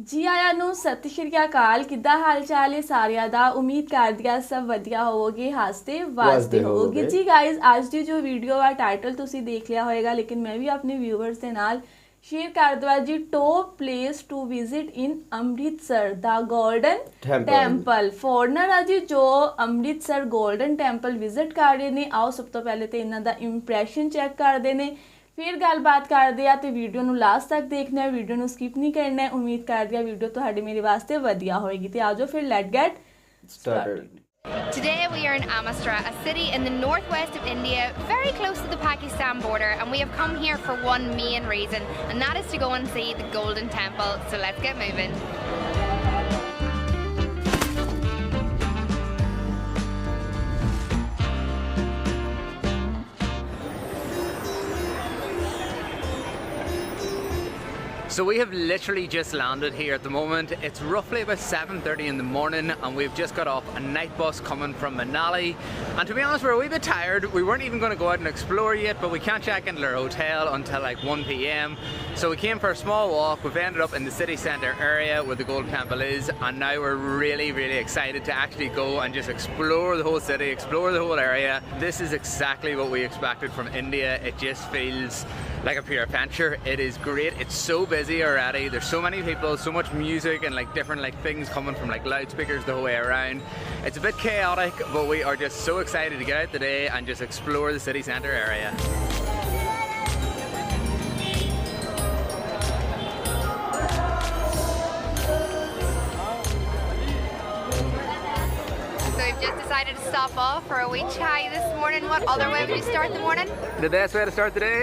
ਜੀ ਆਇਆਂ ਨੂੰ ਸਤਿ ਸ਼੍ਰੀ ਅਕਾਲ। ਕਿੱਦਾਂ ਹਾਲ ਚਾਲ ਹੈ ਸਾਰਿਆਂ ਦਾ। ਉਮੀਦ ਕਰਦੀ ਹਾਂ ਸਭ ਵਧੀਆ ਹੋਵੋਗੇ, ਹੱਸਦੇ ਵੱਸਦੇ ਹੋਵੋਗੇ। ਜੀ ਗਾਇਜ਼, ਅੱਜ ਦੀ ਜੋ ਵੀਡੀਓ ਆ ਟਾਈਟਲ ਤੁਸੀਂ ਦੇਖ ਲਿਆ ਹੋਏਗਾ, ਲੇਕਿਨ ਮੈਂ ਵੀ ਆਪਣੇ ਵਿਊਵਰਸ ਦੇ ਨਾਲ ਸ਼ੇਅਰ ਕਰ ਦਵਾਂ ਜੀ। Top place to visit in Amritsar ਦਾ ਗੋਲਡਨ ਟੈਂਪਲ। ਫੋਰਨਰ ਆ ਜੀ ਜੋ ਅੰਮ੍ਰਿਤਸਰ ਗੋਲਡਨ ਟੈਂਪਲ ਵਿਜ਼ਿਟ ਕਰ ਰਹੇ ਨੇ। ਆਓ ਸਭ ਤੋਂ ਪਹਿਲੇ ਤੇ ਇਹਨਾਂ ਦਾ ਇੰਪ੍ਰੈਸ਼ਨ ਚੈੱਕ ਕਰਦੇ ਨੇ, फिर गलबात करते हैं। तो वीडियो ਨੂੰ लास्ट तक देखना है, वीडियो ਨੂੰ स्किप नहीं करना है। उम्मीद करती है वीडियो ਤੁਹਾਡੀ मेरे वास्ते वधिया होएगी। तो आजो फिर let get started। Today we are in Amritsar, a city in the northwest of India, very close to the Pakistan border, and we have come here for one main reason, and that is to go and see the Golden Temple. So let's get moving. So we have literally just landed here at the moment. It's roughly about 7:30 in the morning and we've just got off a night bus coming from Manali. And to be honest, we're a wee bit tired. We weren't even going to go out and explore yet, but we can't check into our hotel until like 1 p.m. So we came for a small walk. We've ended up in the city centre area where the Golden Temple is, and now we're really excited to actually go and just explore the whole city, explore the whole area. This is exactly what we expected from India. It just feels like a pure adventure. It is great. It's so busy already. There's so many people, so much music and like different like things coming from like loudspeakers the whole way around. It's a bit chaotic, but we are just so excited to get out today and just explore the city centre area. So we've just decided to stop off for a wee chai this morning. What other way would you start the morning? The best way to start the day?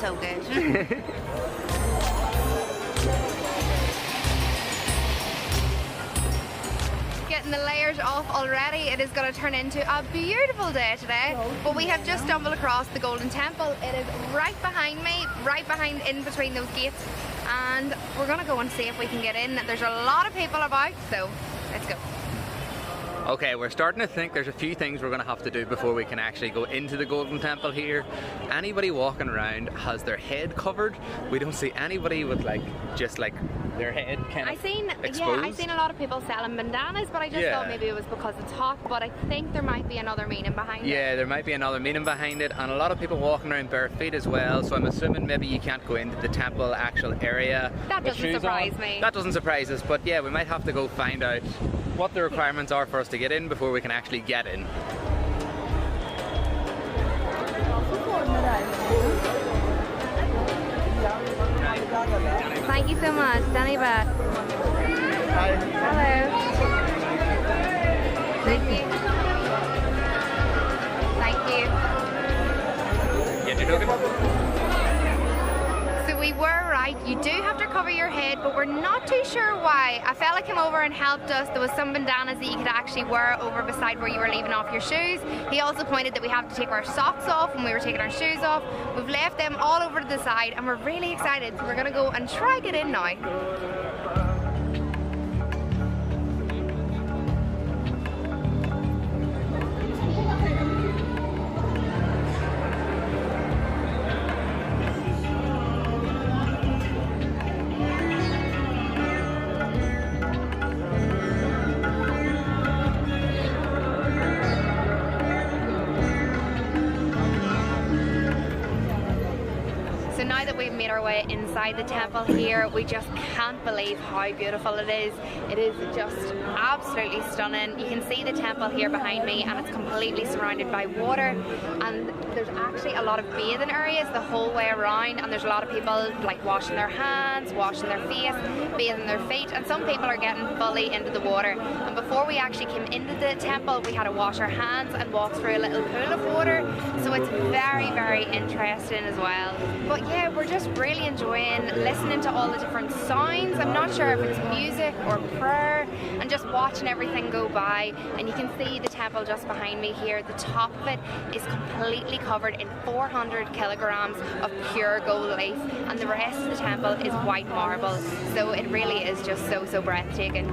So good. Getting the layers off already. It is going to turn into a beautiful day today. But we have just stumbled across the Golden Temple. It is right behind me, right behind in between those gates. And we're going to go and see if we can get in. There's a lot of people about, so let's go. Okay, we're starting to think there's a few things we're going to have to do before we can actually go into the Golden Temple here. Anybody walking around has their head covered. We don't see anybody with like just like their head kind of exposed. Yeah, I've seen a lot of people selling bandanas, but I just thought maybe it was because it's hot. But I think there might be another meaning behind it. Yeah, there might be another meaning behind it, and a lot of people walking around bare feet as well. So I'm assuming maybe you can't go into the temple actual area. That doesn't surprise me. That doesn't surprise us, but yeah, we might have to go find out what the requirements are for us to get in before we can actually get in. Thank you so much, Danny Bat. Hi. Hello. Thank you. Thank you. Get your token. So we were right, you do have to cover your head, but we're not too sure why. A fella came over and helped us. There was some bandanas that you could actually wear over beside where you were leaving off your shoes. He also pointed that we have to take our socks off when we were taking our shoes off. We've left them all over to the side and we're really excited. So we're going to go and try get in now. So now that we've made our way inside the temple here, we just can't believe how beautiful it is. It is just absolutely stunning. You can see the temple here behind me and it's completely surrounded by water, and there's actually a lot of bathing areas the whole way around, and there's a lot of people like washing their hands, washing their face, bathing their feet, and some people are getting fully into the water. And before we actually came into the temple, we had to wash our hands and walk through a little pool of water, so it's very interesting as well. But yeah, we're just really enjoying listening to all the different sounds. I'm not sure if it's music or prayer, and just watching everything go by. And you can see the temple just behind me here. The top of it is completely covered in 400 kilograms of pure gold leaf, and the rest of the temple is white marble. So it really is just so breathtaking.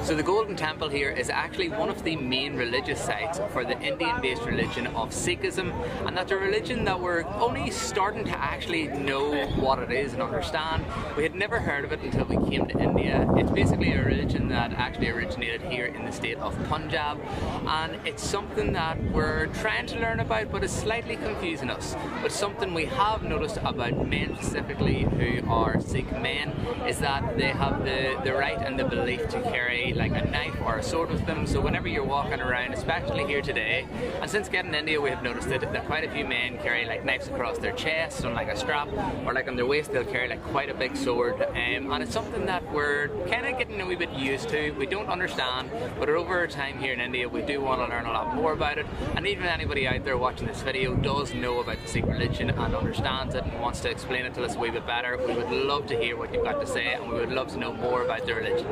So the Golden Temple here is actually one of the main religious sites for the Indian-based religion of Sikhism, and that's a religion that we're only starting to actually know what it is and understand. We had never heard of it until we came to India. It's basically a religion that actually originated here in the state of Punjab, and it's something that we're trying to learn about, but it's slightly confusing us. But something we have noticed about men specifically who are Sikh men is that they have the right and the belief to carry like a knife or a sword with them. So whenever you're walking around, especially here today, and since getting to India we have noticed that quite a few men carry like knives across their chest on like a strap, or like on their waist they'll carry like quite a big sword, and it's something that we're kind of getting a wee bit used to. We don't understand, but over time here in India we do want to learn a lot more about it, and even anybody out there watching this video does know about the Sikh religion and understands it and wants to explain it to us a wee bit better. We would love to hear what you've got to say, and we would love to know more about the religion.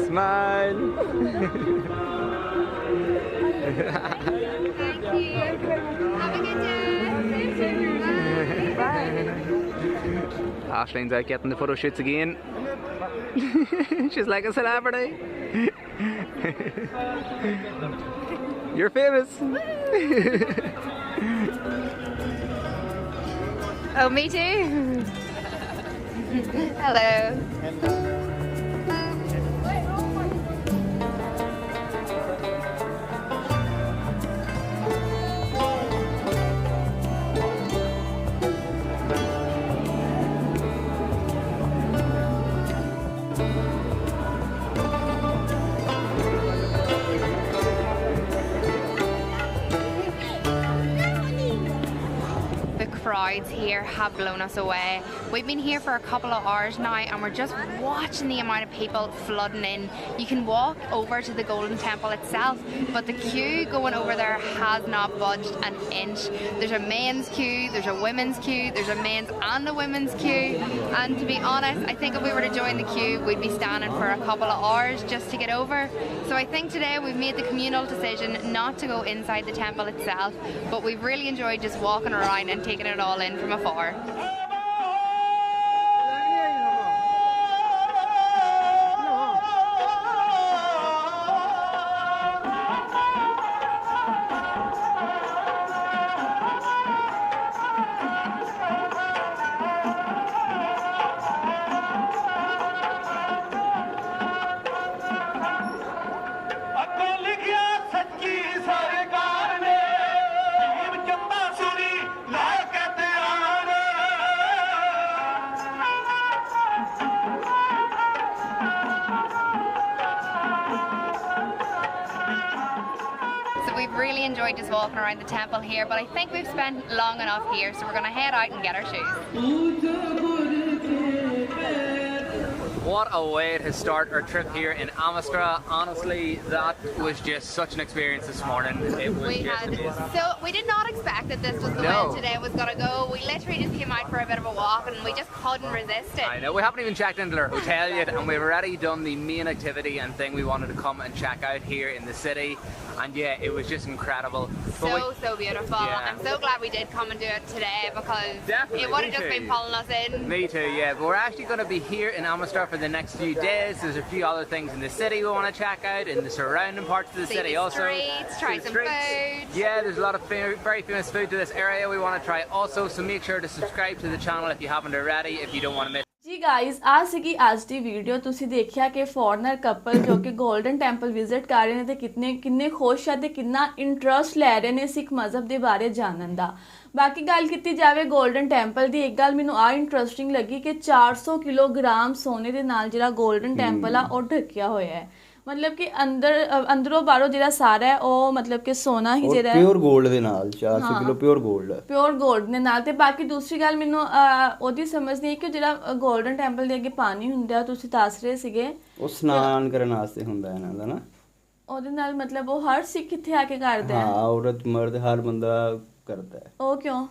Smile. Thank you. Have a good day. Bye. Ashleen's out getting the photo shoots again. She's like a celebrity. You're famous. Oh, me too. Hello. Crowds here have blown us away. We've been here for a couple of hours now and we're just watching the amount of people flooding in. You can walk over to the Golden Temple itself, but the queue going over there has not budged an inch. There's a men's queue, there's a women's queue, there's a men's and a women's queue, and to be honest, I think if we were to join the queue we'd be standing for a couple of hours just to get over. So I think today we've made the communal decision not to go inside the temple itself, but we've really enjoyed just walking around and taking it all in from afar. We've really enjoyed just walking around the temple here, but I think we've spent long enough here, so we're going to head out and get our shoes. What a way to start our trip here in Amritsar. Honestly, that was just such an experience this morning. It was we did not expect that this was the way today was going to go. We literally just came out for a bit of a walk and we just couldn't resist it. I know, we haven't even checked into our hotel yet, and we've already done the main activity and thing we wanted to come and check out here in the city. And yeah, it was just incredible. So beautiful. Yeah. I'm so glad we did come and do it today, because it would have just been pulling us in. Me too, yeah. But we're actually going to be here in Amritsar for the next few days. There's a few other things in the city we want to check out, in the surrounding parts of the city also. Try some food. Yeah, there's a lot of very famous food to this area we want to try also, so make sure to subscribe to the channel if you haven't already, if you don't want to miss. जी guys ਆ ਸੀਗੀ ਅੱਜ ਦੀ video. ਤੁਸੀਂ ਦੇਖਿਆ ਕਿ foreigner couple ਜੋ ਕਿ golden temple visit ਕਰ ਰਹੇ ਨੇ ਤੇ ਕਿੰਨੇ ਖੁਸ਼ ਆ ਤੇ ਕਿੰਨਾ ਇੰਟਰਸਟ ਲੈ ਰਹੇ ਨੇ ਸਿੱਖ ਮਜ਼ਹਬ ਦੇ ਬਾਰੇ ਜਾਣਨ ਦਾ। ਬਾਕੀ ਗੱਲ ਕੀਤੀ ਜਾਵੇ ਗੋਲਡਨ ਟੈਂਪਲ ਦੀ, ਇੱਕ ਗੱਲ ਮੈਨੂੰ ਆ ਇੰਟਰਸਟਿੰਗ ਲੱਗੀ ਕਿ 400 ਕਿਲੋਗ੍ਰਾਮ ਸੋਨੇ ਦੇ ਨਾਲ ਜਿਹੜਾ ਗੋਲਡਨ ਟੈਂਪਲ ਆ ਉਹ ਢੱਕਿਆ ਹੋਇਆ ਹੈ। मतलब कि अंदरों बाहरों ਜਿਹੜਾ ਸਾਰਾ ਹੈ ਉਹ मतलब कि सोना ही ਜਿਹੜਾ ਪਿਓਰ 골ਡ ਦੇ ਨਾਲ 400 ਕਿਲੋ ਪਿਓਰ 골ਡ ਦੇ ਨਾਲ। ਤੇ ਬਾਕੀ ਦੂਸਰੀ ਗੱਲ ਮੈਨੂੰ ਉਹਦੀ ਸਮਝ ਨਹੀਂ ਕਿ ਜਿਹੜਾ 골ਡਨ ਟੈਂਪਲ ਦੇ ਅੱਗੇ ਪਾਣੀ ਹੁੰਦਾ ਤੁਸੀਂ ਦੱਸ ਰਹੇ ਸੀਗੇ ਉਹ ਇਸ਼ਨਾਨ ਕਰਨ ਵਾਸਤੇ ਹੁੰਦਾ ਇਹਨਾਂ ਦਾ ਨਾ, ਉਹਦੇ ਨਾਲ मतलब ਉਹ ਹਰ ਸਿੱਖ ਇੱਥੇ ਆ ਕੇ ਕਰਦਾ ਹੈ। ਹਾਂ, ਔਰਤ ਮਰਦ ਹਰ ਬੰਦਾ ਕਰਦਾ ਹੈ। ਉਹ ਕਿਉਂ?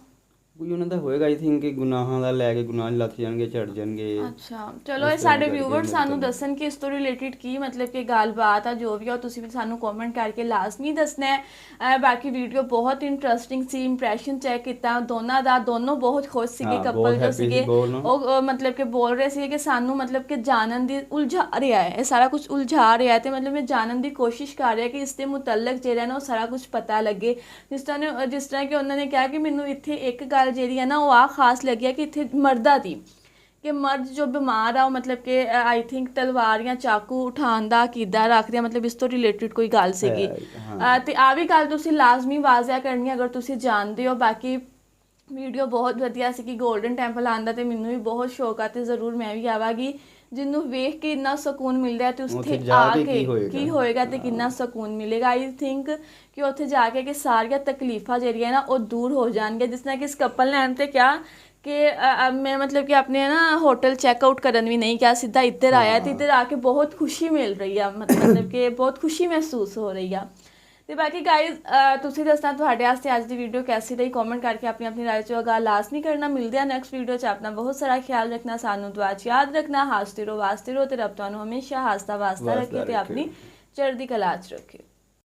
ਕੋਈ ਉਹਨਾਂ ਦਾ ਹੋਏਗਾ ਆਈ ਥਿੰਕ ਕਿ ਗੁਨਾਹਾਂ ਦਾ ਲੈ ਕੇ ਗੁਨਾਹ ਲੱਥ ਜਾਣਗੇ, ਝੜ ਜਾਣਗੇ। ਅੱਛਾ ਚਲੋ, ਇਹ ਸਾਡੇ ਵਿਊਵਰਸ ਸਾਨੂੰ ਦੱਸਣ ਕਿ ਇਸ ਤੋਂ ਰਿਲੇਟਡ ਕੀ ਮਤਲਬ ਕਿ ਗੱਲਬਾਤ ਆ, ਜੋ ਵੀ ਆ ਤੁਸੀਂ ਵੀ ਸਾਨੂੰ ਕਮੈਂਟ ਕਰਕੇ ਲਾਜ਼ਮੀ ਦੱਸਣਾ ਹੈ। ਬਾਕੀ ਵੀਡੀਓ ਬਹੁਤ ਇੰਟਰਸਟਿੰਗ ਸੀ, ਇੰਪ੍ਰੈਸ਼ਨ ਚੈੱਕ ਕੀਤਾ ਦੋਨਾਂ ਦਾ, ਦੋਨੋਂ ਬਹੁਤ ਖੁਸ਼ ਸੀਗੇ ਕਪਲ ਜੋ ਸੀਗੇ। ਉਹ ਮਤਲਬ ਕਿ ਬੋਲ ਰਹੇ ਸੀਗੇ ਕਿ ਸਾਨੂੰ ਮਤਲਬ ਕਿ ਜਾਣਨ ਦੀ ਉਲਝਾ ਰਿਹਾ ਹੈ, ਇਹ ਸਾਰਾ ਕੁਝ ਉਲਝਾ ਰਿਹਾ ਤੇ ਮਤਲਬ ਮੈਂ ਜਾਣਨ ਦੀ ਕੋਸ਼ਿਸ਼ ਕਰ ਰਿਹਾ ਕਿ ਇਸ ਦੇ ਮੁਤਲਕ ਜਿਹੜਾ ਨਾ ਉਹ ਸਾਰਾ ਕੁਝ ਪਤਾ ਲੱਗੇ। ਜਿਸ ਤਰ੍ਹਾਂ ਕਿ ਉਹਨਾਂ ਨੇ ਕਿਹਾ ਕਿ ਮੈਨੂੰ ਇੱਥੇ ਇੱਕ ਗੱਲ ਜਿਹੜੀ ਹੈ ਨਾ ਉਹ ਆ ਖਾਸ ਲੱਗਿਆ ਕਿ ਇੱਥੇ ਮਰਦਾਂ ਦੀ ਕਿ ਮਰਦ ਜੋ ਬਿਮਾਰ ਆ ਉਹ ਮਤਲਬ ਕਿ ਆਈ ਥਿੰਕ ਤਲਵਾਰ ਜਾਂ ਚਾਕੂ ਉਠਾਉਣ ਦਾ ਅਕੀਦਾ ਰੱਖਦੇ ਆ, ਮਤਲਬ ਇਸ ਤੋਂ ਰਿਲੇਟਡ ਕੋਈ ਗੱਲ ਸੀਗੀ। ਤੇ ਆ ਵੀ ਗੱਲ ਤੁਸੀਂ ਲਾਜ਼ਮੀ ਵਾਜ਼ਿਆ ਕਰਨੀ ਅਗਰ ਤੁਸੀਂ ਜਾਣਦੇ ਹੋ। ਬਾਕੀ ਵੀਡੀਓ ਬਹੁਤ ਵਧੀਆ ਸੀ ਕਿ ਗੋਲਡਨ ਟੈਂਪਲ ਆਉਣ ਦਾ ਤੇ ਮੈਨੂੰ ਵੀ ਬਹੁਤ ਸ਼ੌਕ ਆ ਤੇ ਜ਼ਰੂਰ ਮੈਂ ਵੀ ਆਵਾਂਗੀ। ਜਿਹਨੂੰ ਵੇਖ ਕੇ ਇੰਨਾ ਸਕੂਨ ਮਿਲਦਾ ਤੇ ਉੱਥੇ ਆ ਕੇ ਕੀ ਹੋਏਗਾ ਤੇ ਕਿੰਨਾ ਸਕੂਨ ਮਿਲੇਗਾ। ਆਈ ਥਿੰਕ ਕਿ ਉੱਥੇ ਜਾ ਕੇ ਕਿ ਸਾਰੀਆਂ ਤਕਲੀਫਾਂ ਜਿਹੜੀਆਂ ਨਾ ਉਹ ਦੂਰ ਹੋ ਜਾਣਗੀਆਂ। ਜਿਸ ਤਰ੍ਹਾਂ ਕਿ ਇਸ ਕਪਲ ਨੇ ਐਂ ਤੇ ਕਿਹਾ ਕਿ ਮੈਂ ਮਤਲਬ ਕਿ ਆਪਣੇ ਨਾ ਹੋਟਲ ਚੈੱਕਆਊਟ ਕਰਨ ਵੀ ਨਹੀਂ ਕਿਹਾ, ਸਿੱਧਾ ਇੱਧਰ ਆਇਆ ਤੇ ਇੱਧਰ ਆ ਕੇ ਬਹੁਤ ਖੁਸ਼ੀ ਮਿਲ ਰਹੀ ਆ, ਮਤਲਬ ਕਿ ਬਹੁਤ ਖੁਸ਼ੀ ਮਹਿਸੂਸ ਹੋ ਰਹੀ ਆ। ਤੇ ਬਾਕੀ ਗਾਈਜ਼ ਤੁਸੀਂ ਦੱਸਣਾ ਤੁਹਾਡੇ ਵਾਸਤੇ ਅੱਜ ਦੀ ਵੀਡੀਓ ਕੈਸੀ ਰਹੀ, ਕਮੈਂਟ ਕਰਕੇ ਆਪਣੀ ਰਾਏ 'ਚ ਗੱਲ ਲਾਜ਼ਮੀ ਕਰਨਾ। ਮਿਲਦੇ ਆ ਨੈਕਸਟ ਵੀਡੀਓ 'ਚ। ਆਪਣਾ ਬਹੁਤ ਸਾਰਾ ਖਿਆਲ ਰੱਖਣਾ, ਸਾਨੂੰ ਦੁਆ 'ਚ ਯਾਦ ਰੱਖਣਾ। ਹੱਸਦੇ ਰਹੋ ਵਾਸਤੇ ਰਹੋ ਤੇ ਰੱਬ ਤੁਹਾਨੂੰ ਹਮੇਸ਼ਾ ਹੱਸਦਾ ਵਾਸਤਾ ਰੱਖੇ ਤੇ ਆਪਣੀ ਚੜ੍ਹਦੀ ਕਲਾ 'ਚ ਰੱਖੇ।